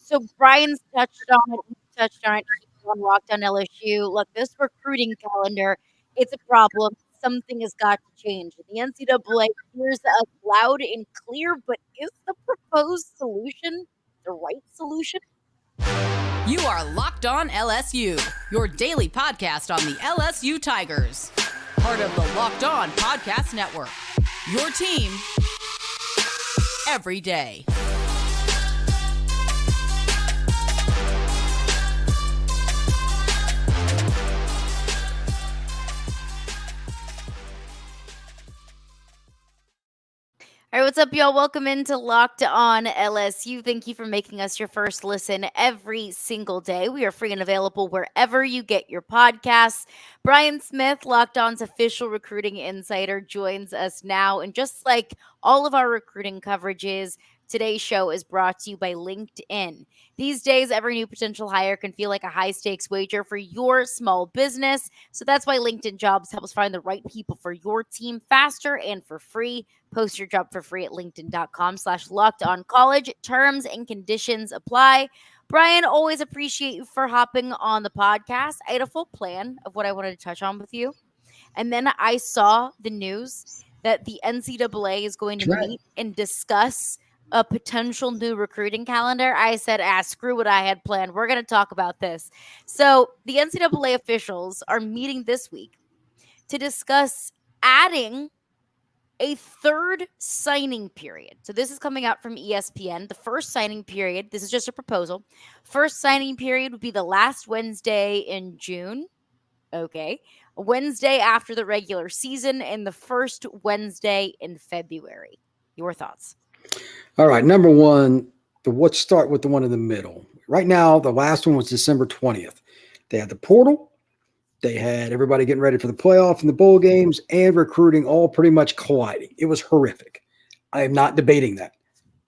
So Brian's touched on it. He touched on it on Lockdown LSU. Look, this recruiting calendar, it's a problem. Something has got to change. The NCAA hears us loud and clear, but is the proposed solution the right solution? You are Locked On LSU, your daily podcast on the LSU Tigers. Part of the Locked On Podcast Network. Your team every day. All right, what's up, y'all? Welcome into Locked On LSU. Thank you for making us your first listen every single day. We are free and available wherever you get your podcasts. Brian Smith, Locked On's official recruiting insider, joins us now. And just like all of our recruiting coverages, today's show is brought to you by LinkedIn. These days, every new potential hire can feel like a high-stakes wager for your small business. So that's why LinkedIn Jobs helps find the right people for your team faster and for free. Post your job for free at linkedin.com/lockedoncollege. Terms and conditions apply. Brian, always appreciate you for hopping on the podcast. I had a full plan of what I wanted to touch on with you. And then I saw the news that the NCAA is going to meet and discuss a potential new recruiting calendar. I said, screw what I had planned. We're going to talk about this. So the NCAA officials are meeting this week to discuss adding a third signing period. So this is coming out from ESPN. The first signing period, this is just a proposal. First signing period would be the last Wednesday in June. Okay. Wednesday after the regular season and the first Wednesday in February. Your thoughts? All right. Number one, let's start with the one in the middle. Right now, the last one was December 20th. They had the portal. They had everybody getting ready for the playoff and the bowl games and recruiting all pretty much colliding. It was horrific. I am not debating that.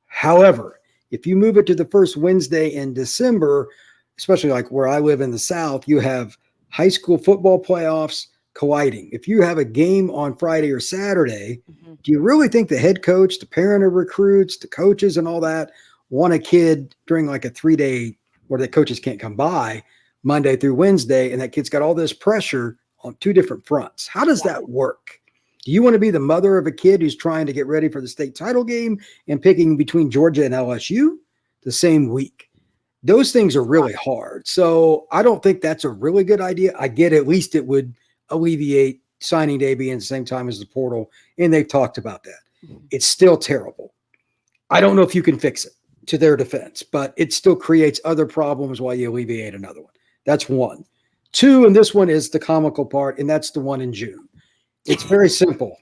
However, if you move it to the first Wednesday in December, especially like where I live in the South, you have high school football playoffs colliding. If you have a game on Friday or Saturday, do you really think the head coach, the parent of recruits, the coaches and all that want a kid during like a 3-day where the coaches can't come by Monday through Wednesday, and that kid's got all this pressure on two different fronts? How does that work? Do you want to be the mother of a kid who's trying to get ready for the state title game and picking between Georgia and LSU the same week? Those things are really hard. So I don't think that's a really good idea. I get at least it would alleviate signing day being the same time as the portal, and they've talked about that. It's still terrible. I don't know if you can fix it, to their defense, but it still creates other problems while you alleviate another one. That's one. Two, and this one is the comical part, and that's the one in June. It's very simple.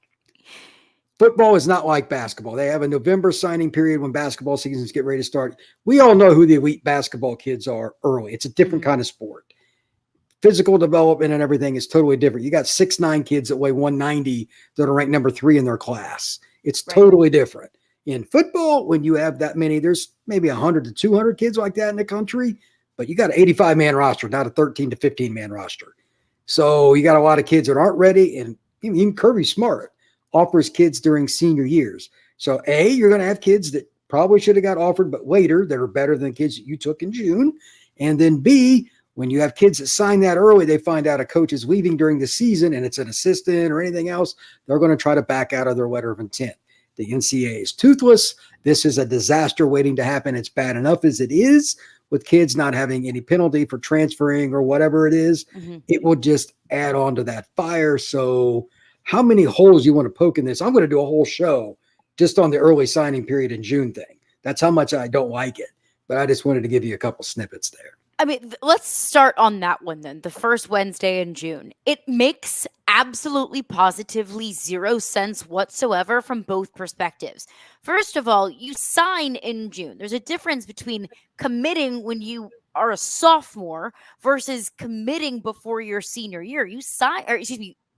Football is not like basketball. They have a November signing period when basketball seasons get ready to start. We all know who the elite basketball kids are early. It's a different kind of sport. Physical development and everything is totally different. You got 6'9" kids that weigh 190 that are ranked number 3 in their class. It's totally different. In football, when you have that many, there's maybe 100 to 200 kids like that in the country, but you got an 85-man roster, not a 13 to 15-man roster. So you got a lot of kids that aren't ready, and even Kirby Smart offers kids during senior years. So A, you're going to have kids that probably should have got offered, but later that are better than kids that you took in June. And then B, when you have kids that sign that early, they find out a coach is leaving during the season and it's an assistant or anything else, they're going to try to back out of their letter of intent. The NCAA is toothless. This is a disaster waiting to happen. It's bad enough as it is with kids not having any penalty for transferring or whatever it is. It will just add on to that fire. So how many holes you want to poke in this? I'm going to do a whole show just on the early signing period in June thing. That's how much I don't like it. But I just wanted to give you a couple snippets there. I mean, let's start on that one then, the first Wednesday in June. It makes absolutely positively zero sense whatsoever from both perspectives. First of all, you sign in June. There's a difference between committing when you are a sophomore versus committing before your senior year.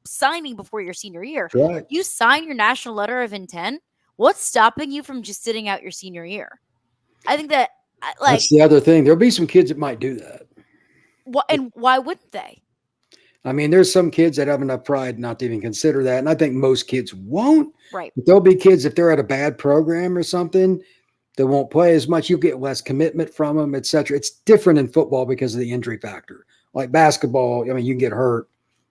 Signing before your senior year. Right. You sign your national letter of intent. What's stopping you from just sitting out your senior year? I think that that's the other thing. There'll be some kids that might do that. And why wouldn't they? I mean, there's some kids that have enough pride not to even consider that. And I think most kids won't. Right. But there'll be kids, if they're at a bad program or something, that won't play as much. You get less commitment from them, etc. It's different in football because of the injury factor. Like basketball, I mean, you can get hurt.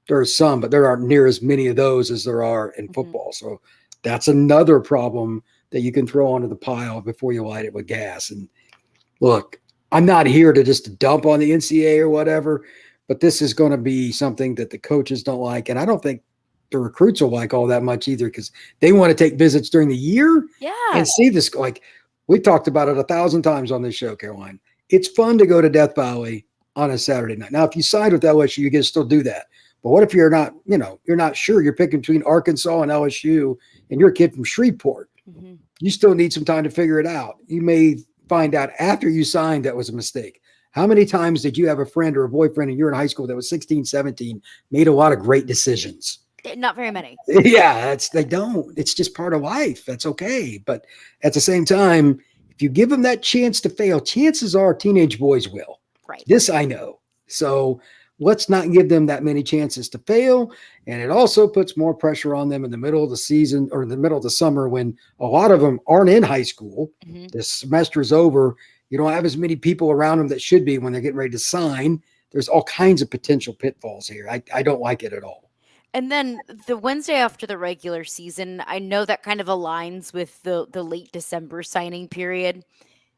There are some, but there aren't near as many of those as there are in Mhm. football. So that's another problem that you can throw onto the pile before you light it with gas. And look, I'm not here to just dump on the NCAA or whatever, but this is going to be something that the coaches don't like. And I don't think the recruits will like all that much either because they want to take visits during the year Yeah. and see this. Like we talked about it 1,000 times on this show, Caroline. It's fun to go to Death Valley on a Saturday night. Now, if you signed with LSU, you can still do that. But what if you're not, you're not sure? You're picking between Arkansas and LSU and you're a kid from Shreveport. Mhm. You still need some time to figure it out. You may find out after you signed that was a mistake. How many times did you have a friend or a boyfriend and you're in high school that was 16, 17, made a lot of great decisions? Not very many. Yeah, they don't. It's just part of life. That's okay. But at the same time, if you give them that chance to fail, chances are teenage boys will. Right. This I know. So let's not give them that many chances to fail. And it also puts more pressure on them in the middle of the season or in the middle of the summer when a lot of them aren't in high school. Mhm. The semester is over. You don't have as many people around them that should be when they're getting ready to sign. There's all kinds of potential pitfalls here. I don't like it at all. And then the Wednesday after the regular season, I know that kind of aligns with the late December signing period.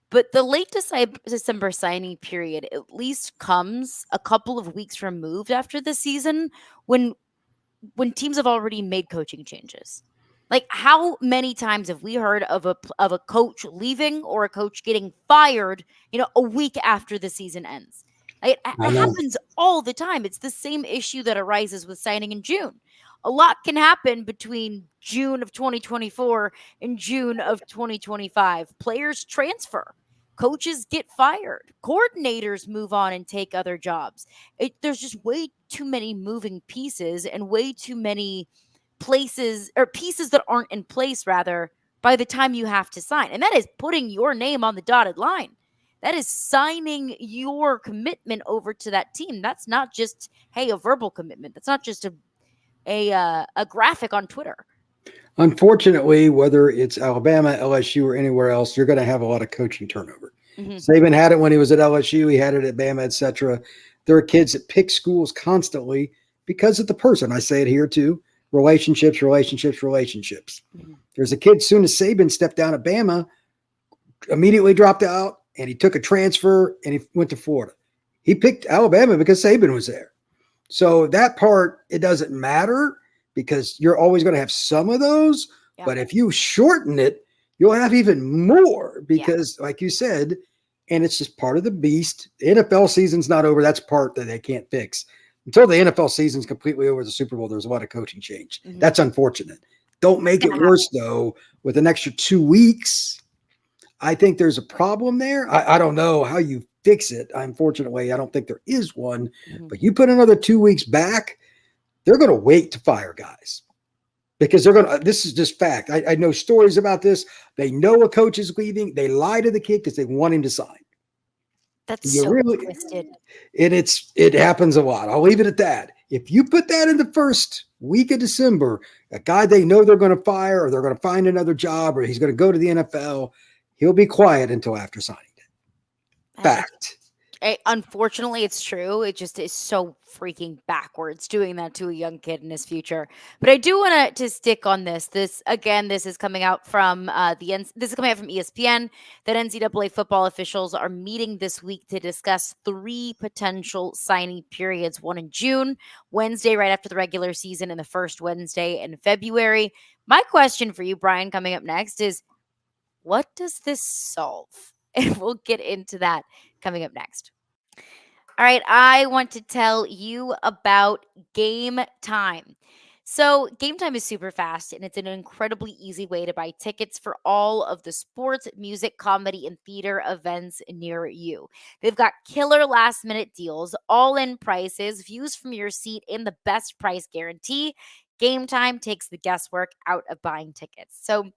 But the late December signing period at least comes a couple of weeks removed after the season when teams have already made coaching changes. Like how many times have we heard of a coach leaving or a coach getting fired, a week after the season ends? It I know. happens all the time. It's the same issue that arises with signing in June. A lot can happen between June of 2024 and June of 2025. Players transfer, coaches get fired, coordinators move on and take other jobs. There's just way too many moving pieces and way too many places or pieces that aren't in place, rather, by the time you have to sign. And that is putting your name on the dotted line. That is signing your commitment over to that team. That's not just, hey, a verbal commitment. That's not just a graphic on Twitter. Unfortunately, whether it's Alabama, LSU, or anywhere else, you're going to have a lot of coaching turnover. Mm-hmm. Saban had it when he was at LSU. He had it at Bama, etc. There are kids that pick schools constantly because of the person. I say it here too. Relationships, relationships, relationships. Mm-hmm. There's a kid soon as Saban stepped down at Bama, immediately dropped out, and he took a transfer and he went to Florida. He picked Alabama because Saban was there. So that part, it doesn't matter because you're always going to have some of those. Yeah. But if you shorten it, you'll have even more because, like you said, and it's just part of the beast. The NFL season's not over. That's part that they can't fix. Until the NFL season's completely over, the Super Bowl, there's a lot of coaching change. Mhm. That's unfortunate. Don't make it worse, though, with an extra 2 weeks. I think there's a problem there. I don't know how you fix it. Unfortunately, I don't think there is one. Mhm. But you put another 2 weeks back, they're going to wait to fire guys because they're going to. This is just fact. I know stories about this. They know a coach is leaving. They lie to the kid because they want him to sign. That's You so really, twisted. and it happens a lot. I'll leave it at that. If you put that in the first week of December, a guy they know they're going to fire or they're going to find another job or he's going to go to the NFL, he'll be quiet until after signing it. Fact. Unfortunately, it's true. It just is so freaking backwards doing that to a young kid in his future. But I do want to stick on this. This is coming out from this is coming out from ESPN that NCAA football officials are meeting this week to discuss 3 potential signing periods: one in June, Wednesday right after the regular season, and the first Wednesday in February. My question for you, Brian, coming up next is, what does this solve? And we'll get into that coming up next. All right, I want to tell you about Game Time. So, Game Time is super fast and it's an incredibly easy way to buy tickets for all of the sports, music, comedy, and theater events near you. They've got killer last minute deals, all in prices, views from your seat, and the best price guarantee. Game Time takes the guesswork out of buying tickets. So,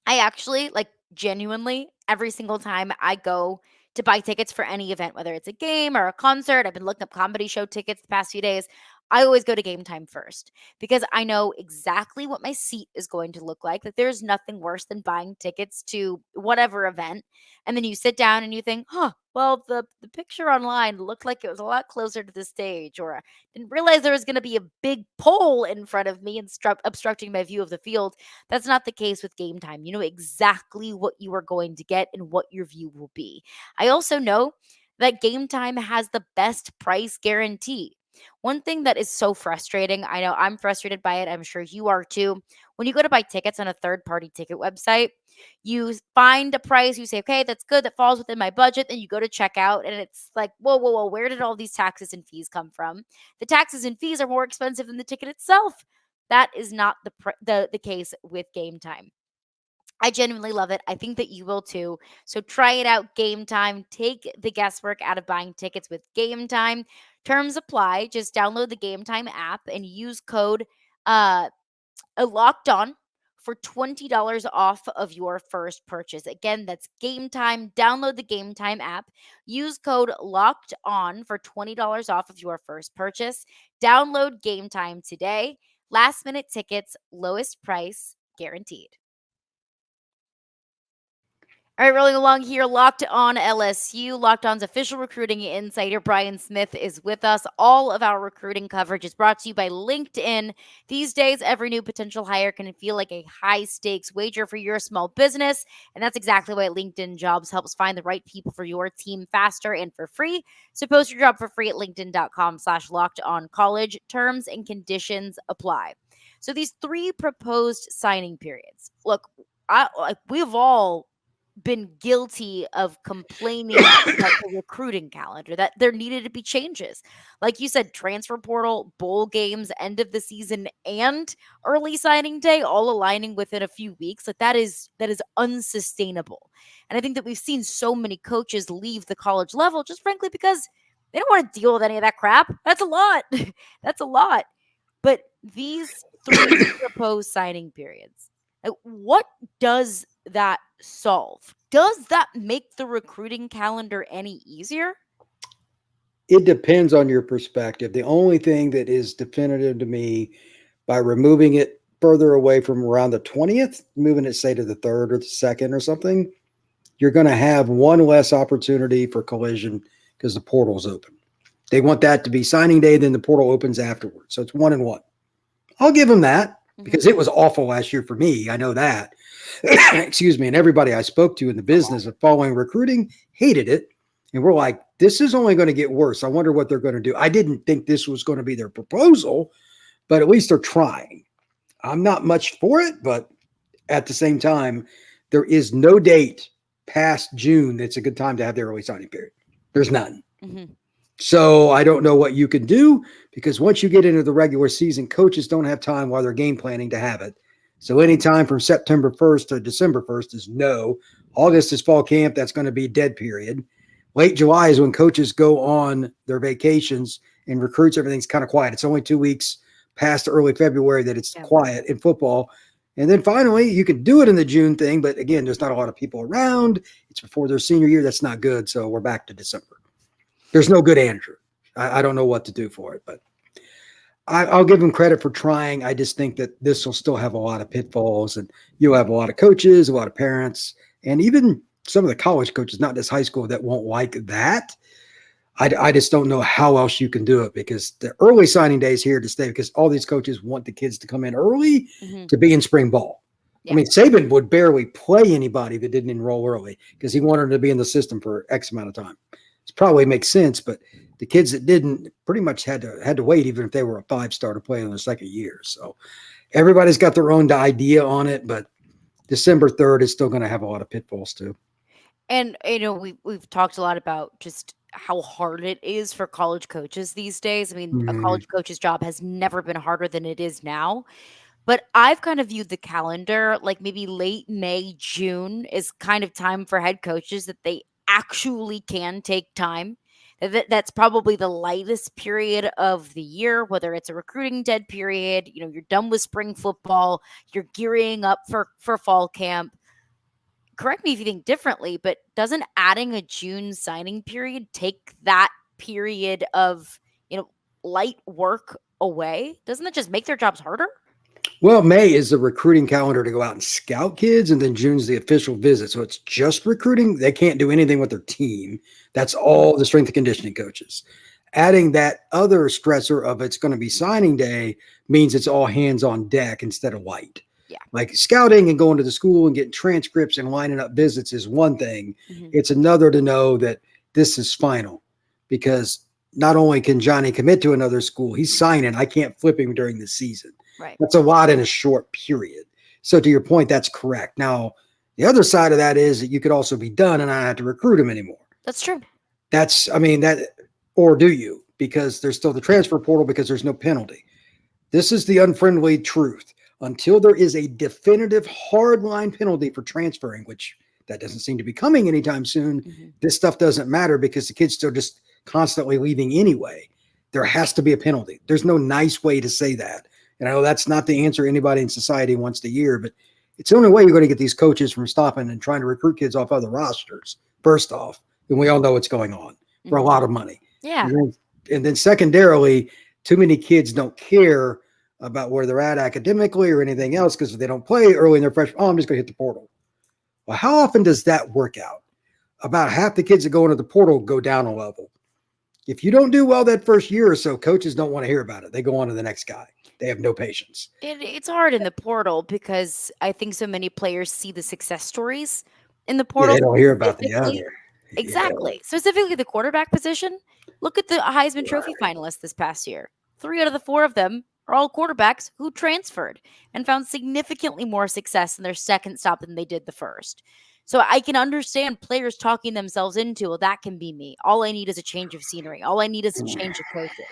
I actually, like, genuinely, every single time I go to buy tickets for any event, whether it's a game or a concert, I've been looking up comedy show tickets the past few days. I always go to Game Time first because I know exactly what my seat is going to look like. Like there's nothing worse than buying tickets to whatever event and then you sit down and you think, "Huh, well the picture online looked like it was a lot closer to the stage or I didn't realize there was going to be a big pole in front of me and obstructing my view of the field." That's not the case with Game Time. You know exactly what you are going to get and what your view will be. I also know that Game Time has the best price guarantee. One thing that is so frustrating, I know I'm frustrated by it, I'm sure you are too. When you go to buy tickets on a third party ticket website, you find a price, you say, okay, that's good, that falls within my budget. Then you go to checkout, and it's like, whoa, whoa, whoa, where did all these taxes and fees come from? The taxes and fees are more expensive than the ticket itself. That is not the case with Game Time. I genuinely love it. I think that you will too. So try it out, Game Time. Take the guesswork out of buying tickets with Game Time. Terms apply. Just download the Game Time app and use code uh locked on for $20 off of your first purchase. Again, that's Game Time. Download the Game Time app. Use code locked on for $20 off of your first purchase. Download Game Time today. Last minute tickets, lowest price guaranteed. All right, rolling along here, Locked On LSU. Locked On's official recruiting insider, Brian Smith, is with us. All of our recruiting coverage is brought to you by LinkedIn. These days, every new potential hire can feel like a high stakes wager for your small business. And that's exactly why LinkedIn Jobs helps find the right people for your team faster and for free. So post your job for free at linkedin.com/locked on college. Terms and conditions apply. So these three proposed signing periods. Look, we've all been guilty of complaining about the recruiting calendar, that there needed to be changes. Like you said, transfer portal, bowl games, end of the season, and early signing day all aligning within a few weeks. Like that is unsustainable. And I think that we've seen so many coaches leave the college level just frankly because they don't want to deal with any of that crap. That's a lot. That's a lot. But these three proposed signing periods, like, what does that solve? Does that make the recruiting calendar any easier? It depends on your perspective. The only thing that is definitive to me, by removing it further away from around the 20th, moving it, say, to the 3rd or the 2nd or something, you're going to have one less opportunity for collision because the portal's open. They want that to be signing day, then the portal opens afterwards. So it's 1 and 1. I'll give them that because it was awful last year for me. I know that. Excuse me. And everybody I spoke to in the business of following recruiting hated it. And we're like, this is only going to get worse. I wonder what they're going to do. I didn't think this was going to be their proposal, but at least they're trying. I'm not much for it, but at the same time, there is no date past June that's a good time to have the early signing period. There's none. Mm-hmm. So I don't know what you can do because once you get into the regular season, coaches don't have time while they're game planning to have it. So anytime from September 1st to December 1st is no. August is fall camp. That's going to be dead period. Late July is when coaches go on their vacations and recruits. Everything's kind of quiet. It's only 2 weeks past early February that it's quiet in football. And then finally, you can do it in the June thing. But again, there's not a lot of people around. It's before their senior year. That's not good. So we're back to December. There's no good Andrew. I don't know what to do for it, but I'll give him credit for trying. I just think that this will still have a lot of pitfalls, and you'll have a lot of coaches, a lot of parents, and even some of the college coaches, not just high school, that won't like that. I just don't know how else you can do it because the early signing day is here to stay because all these coaches want the kids to come in early to be in spring ball. Yeah. I mean, Saban would barely play anybody that didn't enroll early because he wanted to be in the system for X amount of time. Probably makes sense, but the kids that didn't pretty much had to wait, even if they were a 5-star to play in their second year. So everybody's got their own idea on it, but December 3rd is still going to have a lot of pitfalls too. And we've talked a lot about just how hard it is for college coaches these days. I mean, a college coach's job has never been harder than it is now. But I've kind of viewed the calendar like maybe late May, June is kind of time for head coaches that they actually can take time. That's probably the lightest period of the year, whether it's a recruiting dead period, you're done with spring football, you're gearing up for fall camp. Correct me if you think differently, but doesn't adding a June signing period take that period of, light work away, doesn't that just make their jobs harder? Well, May is the recruiting calendar to go out and scout kids, and then June's the official visit. So it's just recruiting. They can't do anything with their team. That's all the strength and conditioning coaches. Adding that other stressor of it's going to be signing day means it's all hands on deck instead of white. Yeah. Like scouting and going to the school and getting transcripts and lining up visits is one thing. Mhm. It's another to know that this is final, because not only can Johnny commit to another school, he's signing. I can't flip him during the season. Right. That's a lot in a short period. So to your point, that's correct. Now, the other side of that is that you could also be done and not have to recruit him anymore. That's true. Or do you? Because there's still the transfer portal because there's no penalty. This is the unfriendly truth. Until there is a definitive hard line penalty for transferring, which that doesn't seem to be coming anytime soon, this stuff doesn't matter because the kid's still just constantly leaving anyway. There has to be a penalty. There's no nice way to say that. And I know that's not the answer anybody in society wants to hear, but it's the only way you're going to get these coaches from stopping and trying to recruit kids off other rosters, first off. And we all know what's going on for a lot of money. Yeah. And then secondarily, too many kids don't care about where they're at academically or anything else because if they don't play early in their freshman, I'm just going to hit the portal. Well, how often does that work out? About half the kids that go into the portal go down a level. If you don't do well that first year or so, coaches don't want to hear about it. They go on to the next guy. They have no patience. It's hard in the portal because I think so many players see the success stories in the portal. Yeah, they don't hear about the other. Exactly. Yeah. Specifically the quarterback position. Look at the Heisman Trophy finalists this past year. 3 out of the 4 of them are all quarterbacks who transferred and found significantly more success in their second stop than they did the first. So I can understand players talking themselves into, well, that can be me. All I need is a change of scenery. All I need is a change of coaches.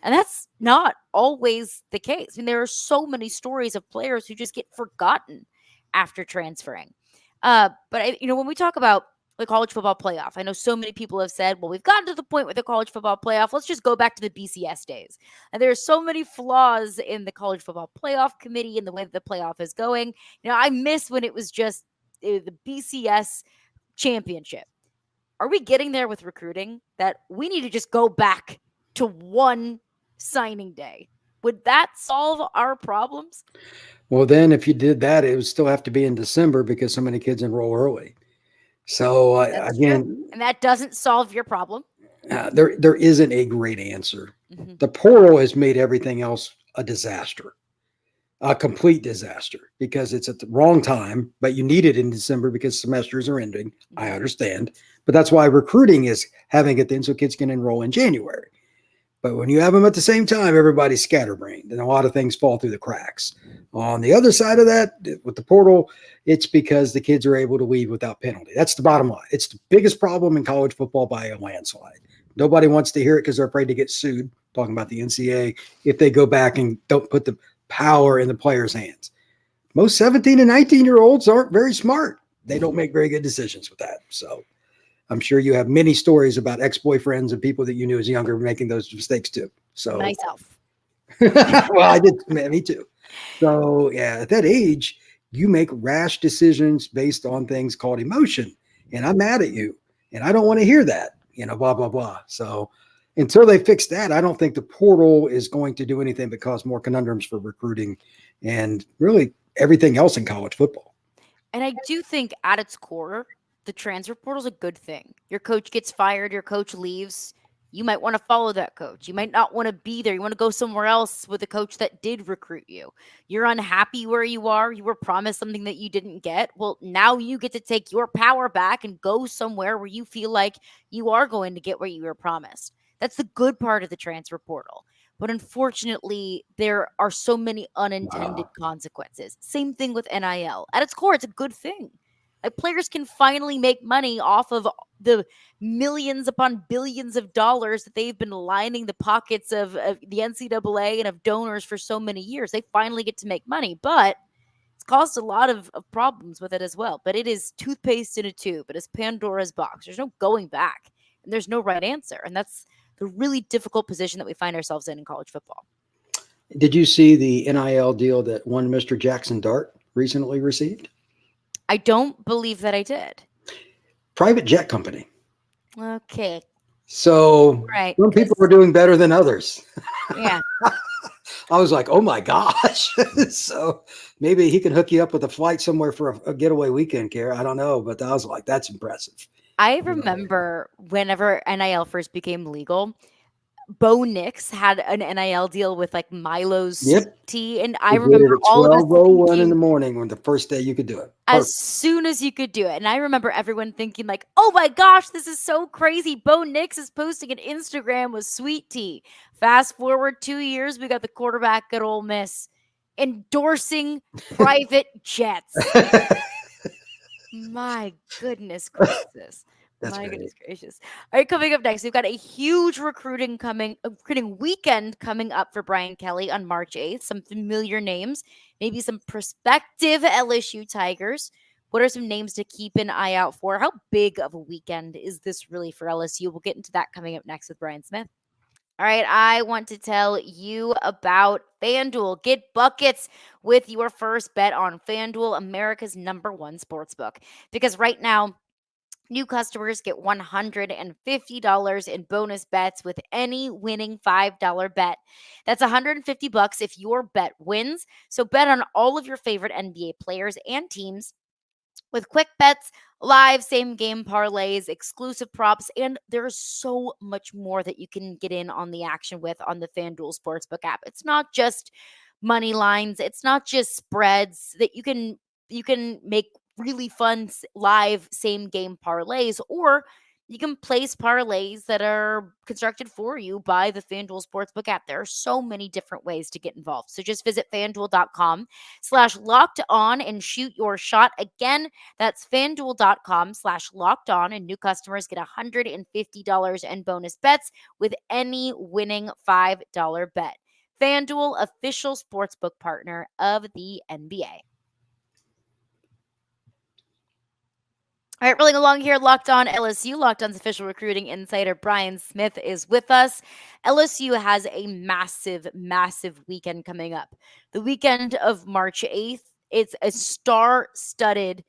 And that's not always the case. I mean, there are so many stories of players who just get forgotten after transferring. When we talk about the college football playoff, I know so many people have said, well, we've gotten to the point with the college football playoff. Let's just go back to the BCS days. And there are so many flaws in the college football playoff committee and the way that the playoff is going. I miss when it was just the BCS championship. Are we getting there with recruiting that we need to just go back to one signing day? Would that solve our problems? Well, then if you did that, it would still have to be in December because so many kids enroll early. So again, true. And that doesn't solve your problem. There isn't a great answer. The portal has made everything else a disaster, a complete disaster, because it's at the wrong time, but you need it in December because semesters are ending. I understand, but that's why recruiting is having it then so kids can enroll in January. But when you have them at the same time, everybody's scatterbrained and a lot of things fall through the cracks. On the other side of that, with the portal, it's because the kids are able to leave without penalty. That's the bottom line. It's the biggest problem in college football by a landslide. Nobody wants to hear it because they're afraid to get sued, talking about the NCAA, if they go back and don't put the power in the players' hands. Most 17 and 19-year-olds aren't very smart. They don't make very good decisions with that. So I'm sure you have many stories about ex-boyfriends and people that you knew as younger making those mistakes too. So myself. Well, I did. Me too. So yeah, at that age, you make rash decisions based on things called emotion. And I'm mad at you. And I don't want to hear that, blah, blah, blah. So until they fix that, I don't think the portal is going to do anything but cause more conundrums for recruiting and really everything else in college football. And I do think at its core, the transfer portal is a good thing. Your coach gets fired, your coach leaves. You might want to follow that coach. You might not want to be there. You want to go somewhere else with a coach that did recruit you. You're unhappy where you are. You were promised something that you didn't get. Well, now you get to take your power back and go somewhere where you feel like you are going to get what you were promised. That's the good part of the transfer portal. But unfortunately, there are so many unintended consequences. Same thing with NIL. At its core, it's a good thing. Like, players can finally make money off of the millions upon billions of dollars that they've been lining the pockets of the NCAA and of donors for so many years. They finally get to make money, but it's caused a lot of problems with it as well. But it is toothpaste in a tube. It is Pandora's box. There's no going back, and there's no right answer. And that's the really difficult position that we find ourselves in college football. Did you see the NIL deal that one Mr. Jackson Dart recently received? I don't believe that I did. Private jet company. Okay. So Right. some people are doing better than others. Yeah. I was like, oh my gosh. So maybe he can hook you up with a flight somewhere for a getaway weekend, Kara. I don't know. But I was like, that's impressive. I You know, remember whenever NIL first became legal, Bo Nix had an NIL deal with like Milo's yep. Sweet Tea, and I He did remember it at all of us 12:01 in the thinking morning when the first day you could do it. as Perfect. soon as you could do it. And I remember everyone thinking like, "Oh my gosh, this is so crazy. Bo Nix is posting an Instagram with Sweet Tea." Fast forward 2 years, we got the quarterback at Ole Miss endorsing private jets. My goodness gracious. That's My great. goodness gracious. All right, coming up next, we've got a huge recruiting weekend coming up for Brian Kelly on March 8th. Some familiar names, maybe some prospective LSU Tigers. What are some names to keep an eye out for? How big of a weekend is this really for LSU? We'll get into that coming up next with Brian Smith. All right, I want to tell you about FanDuel. Get buckets with your first bet on FanDuel, America's #1 sportsbook. Because right now, new customers get $150 in bonus bets with any winning $5 bet. That's $150 if your bet wins. So bet on all of your favorite NBA players and teams with quick bets, live same game parlays, exclusive props, and there's so much more that you can get in on the action with on the FanDuel Sportsbook app. It's not just money lines, it's not just spreads that you can make really fun live same game parlays, or you can place parlays that are constructed for you by the FanDuel Sportsbook app. There are so many different ways to get involved. So just visit fanduel.com/locked on and shoot your shot. Again, that's fanduel.com/locked on, and new customers get $150 in bonus bets with any winning $5 bet. FanDuel, official sportsbook partner of the NBA. All right, rolling along here, Locked On LSU. Locked On's official recruiting insider Brian Smith is with us. LSU has a massive, massive weekend coming up. The weekend of March 8th, it's a star-studded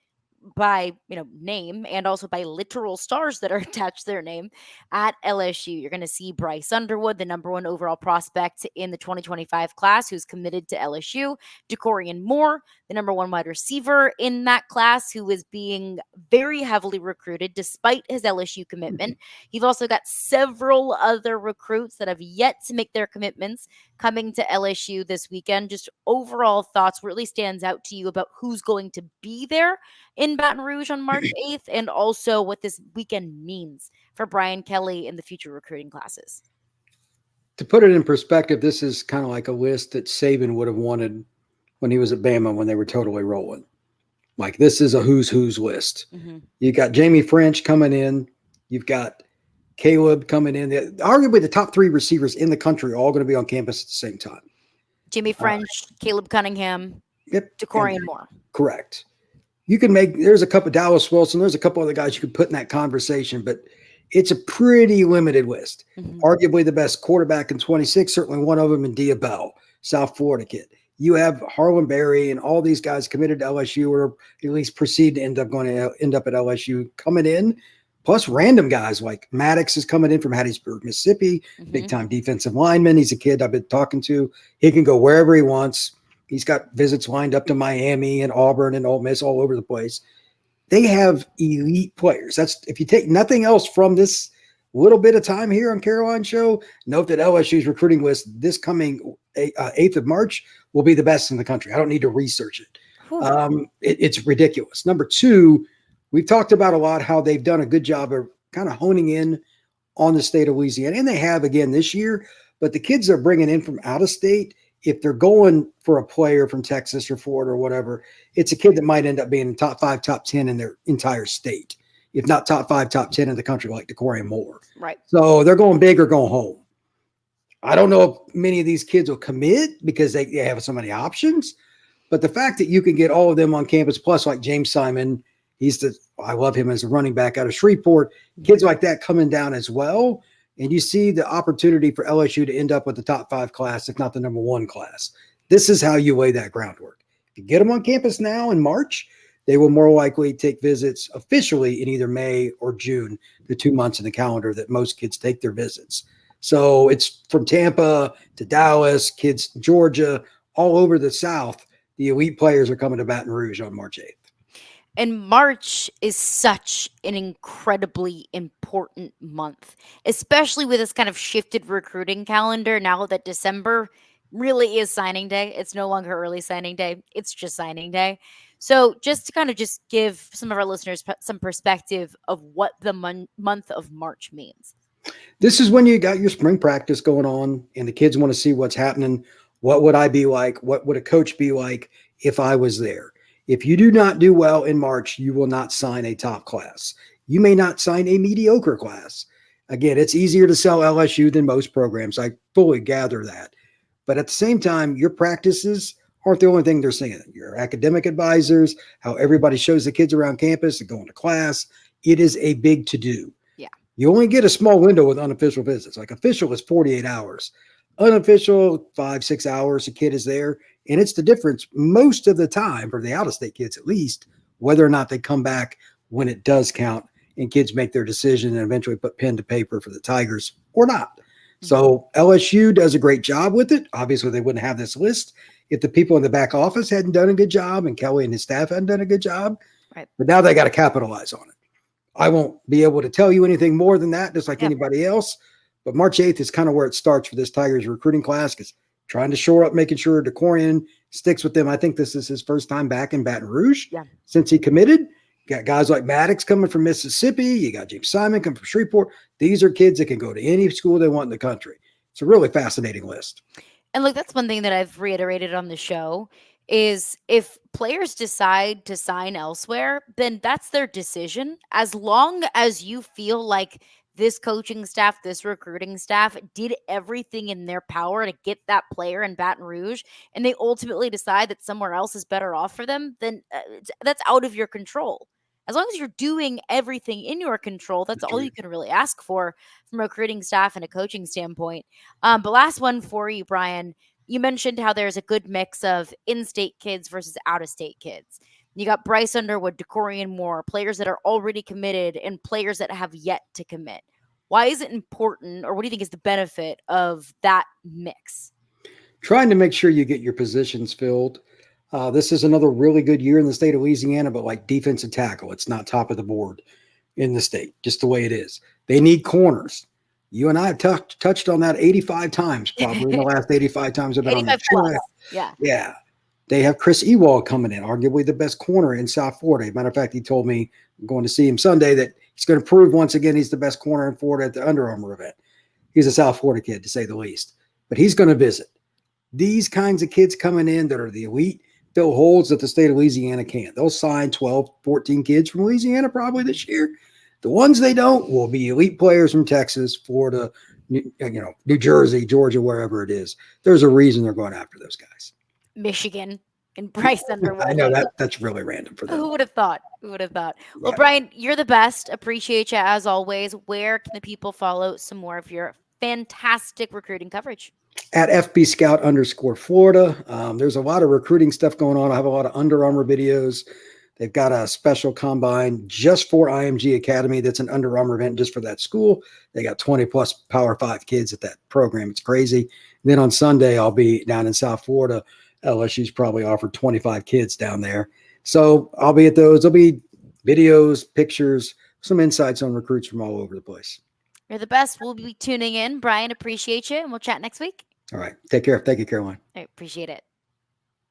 by name and also by literal stars that are attached to their name at LSU. You're going to see Bryce Underwood, the #1 overall prospect in the 2025 class, who's committed to LSU. Dakorien Moore, the #1 wide receiver in that class, who is being very heavily recruited despite his LSU commitment. You've also got several other recruits that have yet to make their commitments coming to LSU this weekend. Just overall thoughts, what really stands out to you about who's going to be there in Baton Rouge on March 8th, and also what this weekend means for Brian Kelly in the future recruiting classes? To put it in perspective, this is kind of like a list that Saban would have wanted when he was at Bama when they were totally rolling. Like, this is a who's list. Mm-hmm. You got Jaime Ffrench coming in. You've got Caleb coming in. Arguably the top 3 receivers in the country are all going to be on campus at the same time. Jaime Ffrench, Caleb Cunningham, Yep. Dakorien Moore. Correct. You can there's a couple of Dallas Wilson, there's a couple other guys you could put in that conversation, but it's a pretty limited list. Mm-hmm. Arguably the best quarterback in 26, certainly one of them in Diabell, South Florida kid. You have Harlan Berry and all these guys committed to LSU, or at least proceed to end up at LSU coming in, plus random guys like Maddox is coming in from Hattiesburg, Mississippi, big-time defensive lineman. He's a kid I've been talking to. He can go wherever he wants. He's got visits lined up to Miami and Auburn and Ole Miss all over the place. They have elite players. That's, if you take nothing else from this little bit of time here on Caroline's show, note that LSU's recruiting list this coming 8th of March will be the best in the country. I don't need to research it. It's ridiculous. Number 2, we've talked about a lot how they've done a good job of kind of honing in on the state of Louisiana, and they have again this year. But the kids they're bringing in from out of state, if they're going for a player from Texas or Florida or whatever, it's a kid that might end up being top 5, top 10 in their entire state, if not top 5, top 10 in the country, like Dakorien Moore. Right. So they're going big or going home. I don't know if many of these kids will commit because they have so many options, but the fact that you can get all of them on campus, plus like James Simon, I love him as a running back out of Shreveport, kids like that coming down as well. And you see the opportunity for LSU to end up with the top 5 class, if not the #1 class. This is how you lay that groundwork. If you get them on campus now in March, they will more likely take visits officially in either May or June, the 2 months in the calendar that most kids take their visits. So it's from Tampa to Dallas, kids Georgia, all over the South. The elite players are coming to Baton Rouge on March 8th. And March is such an incredibly important month, especially with this kind of shifted recruiting calendar now that December really is signing day. It's no longer early signing day, it's just signing day. So just to kind of just give some of our listeners some perspective of what the month of March means. This is when you got your spring practice going on and the kids want to see what's happening. What would I be like? What would a coach be like if I was there? If you do not do well in March, you will not sign a top class. You may not sign a mediocre class. Again, it's easier to sell LSU than most programs. I fully gather that. But at the same time, your practices aren't the only thing they're seeing. Your academic advisors, how everybody shows the kids around campus and going to class. It is a big to-do. Yeah. You only get a small window with unofficial visits. Like official is 48 hours. Unofficial, 5-6 hours a kid is there. And it's the difference most of the time for the out-of-state kids, at least, whether or not they come back when it does count and kids make their decision and eventually put pen to paper for the Tigers or not. So LSU does a great job with it. Obviously, they wouldn't have this list if the people in the back office hadn't done a good job and Kelly and his staff hadn't done a good job. Right. But now they got to capitalize on it. I won't be able to tell you anything more than that, just like anybody else. But March 8th is kind of where it starts for this Tigers recruiting class, because trying to shore up, making sure Dakorien sticks with them. I think this is his first time back in Baton Rouge since he committed. You got guys like Maddox coming from Mississippi. You got James Simon coming from Shreveport. These are kids that can go to any school they want in the country. It's a really fascinating list. And look, that's one thing that I've reiterated on the show is if players decide to sign elsewhere, then that's their decision. As long as you feel like this coaching staff, this recruiting staff did everything in their power to get that player in Baton Rouge, and they ultimately decide that somewhere else is better off for them, then that's out of your control. As long as you're doing everything in your control, that's all you can really ask for from a recruiting staff and a coaching standpoint. But last one for you, Brian. You mentioned how there's a good mix of in-state kids versus out-of-state kids. You got Bryce Underwood, Dakorien Moore, players that are already committed and players that have yet to commit. Why is it important, or what do you think is the benefit of that mix? Trying to make sure you get your positions filled. This is another really good year in the state of Louisiana, but like defensive tackle, it's not top of the board in the state, just the way it is. They need corners. You and I have touched on that 85 times, probably in the last 85 times I've been on the show. Yeah. They have Chris Ewald coming in, arguably the best corner in South Florida. Matter of fact, he told me, I'm going to see him Sunday, that he's going to prove once again he's the best corner in Florida at the Under Armour event. He's a South Florida kid, to say the least. But he's going to visit. These kinds of kids coming in that are the elite fill holes that the state of Louisiana can't. They'll sign 12, 14 kids from Louisiana probably this year. The ones they don't will be elite players from Texas, Florida, New Jersey, Georgia, wherever it is. There's a reason they're going after those guys. Michigan and Bryce Underwood. I know that's really random for them. Who would have thought? Well, Brian, you're the best. Appreciate you as always. Where can the people follow some more of your fantastic recruiting coverage? At FB Scout _Florida. There's a lot of recruiting stuff going on. I have a lot of Under Armour videos. They've got a special combine just for IMG Academy. That's an Under Armour event just for that school. They got 20 plus Power 5 kids at that program. It's crazy. And then on Sunday, I'll be down in South Florida. LSU's probably offered 25 kids down there. So I'll be at those. There'll be videos, pictures, some insights on recruits from all over the place. You're the best. We'll be tuning in. Brian, appreciate you, and we'll chat next week. All right. Take care. Thank you, Caroline. I appreciate it.